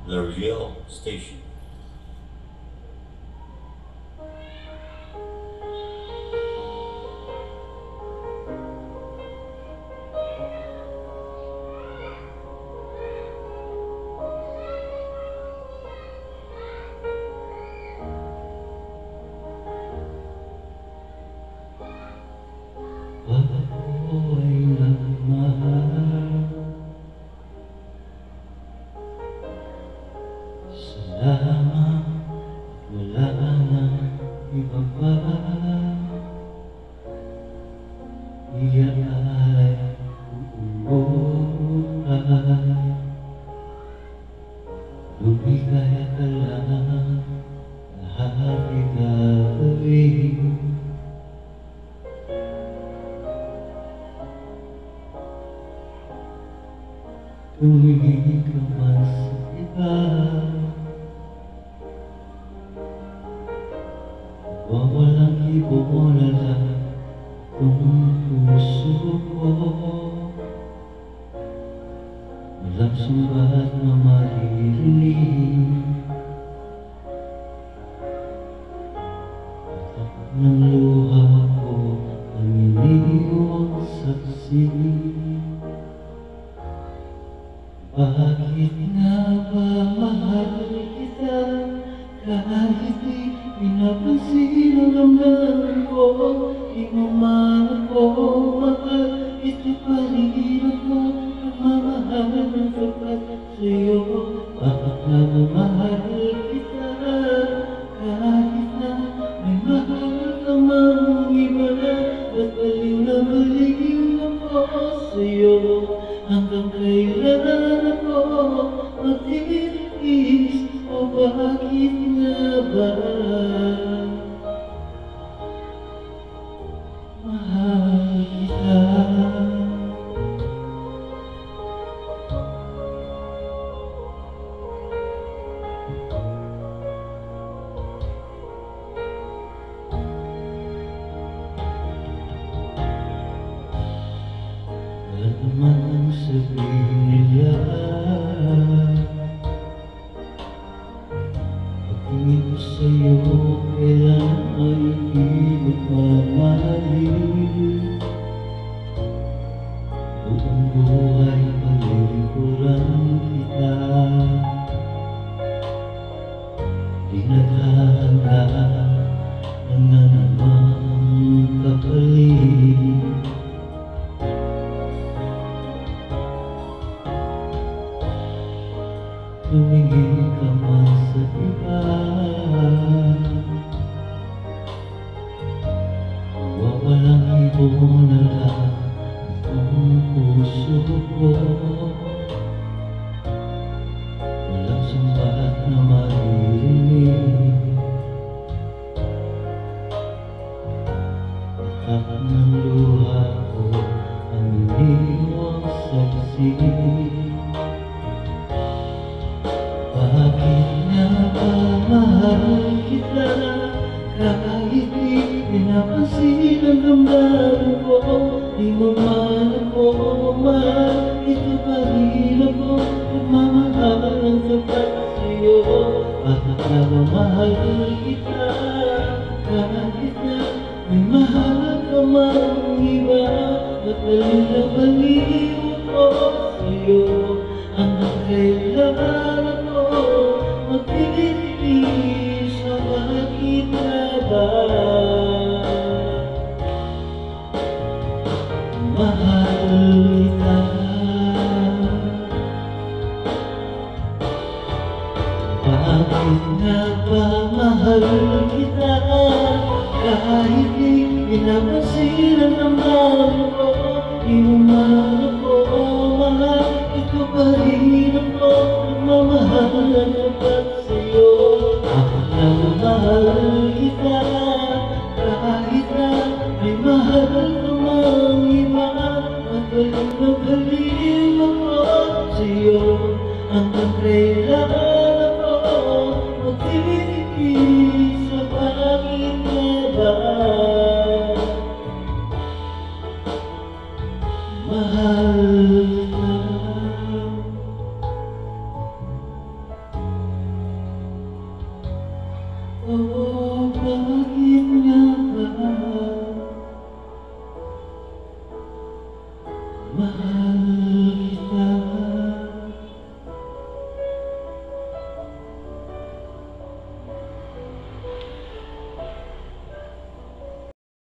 The Real Station. Pag ako'y nagmahal, salamat, wala nang iba pa. Iyan ay uuluhan, lumigay ka lang, lahat igagawin. Tumingin ka man sa iba, wawalang ibonala itong puso ko. Walang sumbat na maririnig, patak ng luha ko ang iniwang saksi. Bakit nga ba mahal kita kahit di pinapansin ang damdamin ko? Di mo man ako mahal, ito pa rin ako nagmamahal ng tapat sa'yo. Bakit nga ba mahal kita kahit na may mahal ka mang iba? Ba't baliw na baliw ako sa'yo? Hanggang kailan ako magtitiis o bakit nga ba mahal kita? Ano man ang sabihin nila, pagtingin ko sa'yo, kailan ay di magmamahalin. Buong buhay palilikuran kita, di naghahanda ng anumang kapalit. Tumingin ka man sa iba, wawalang ibonala itong puso ko. Walang sumbat na maririnig, patak ng luha ko ang iniwang saksi. Bakit nga ba mahal kita kahit di pinapansin ang damdamin ko? Di mo man ako mahal, ito pa rin ako nagmamahal ng tapat sa'yo. Bakit nga ba mahal kita kahit na may mahal ka mang iba? Ba't baliw na baliw ako sa'yo? Hanggang kailan ako magtitiis o bakit nga ba mahal kita? Bakit nga ba mahal kita kahit di pinapansin ang damdamin ko? Di mo man ako mahal, ito pa rin ako nagmamahal ng tapat sa'yo. Bakit nga ba mahal kita kahit na may mahal ka mang iba? At baliw na baliw ako sa'yo. Hanggang kailan ako magtitiis o bakit nga ba mahal ka? Oh, bakit nga ba mahal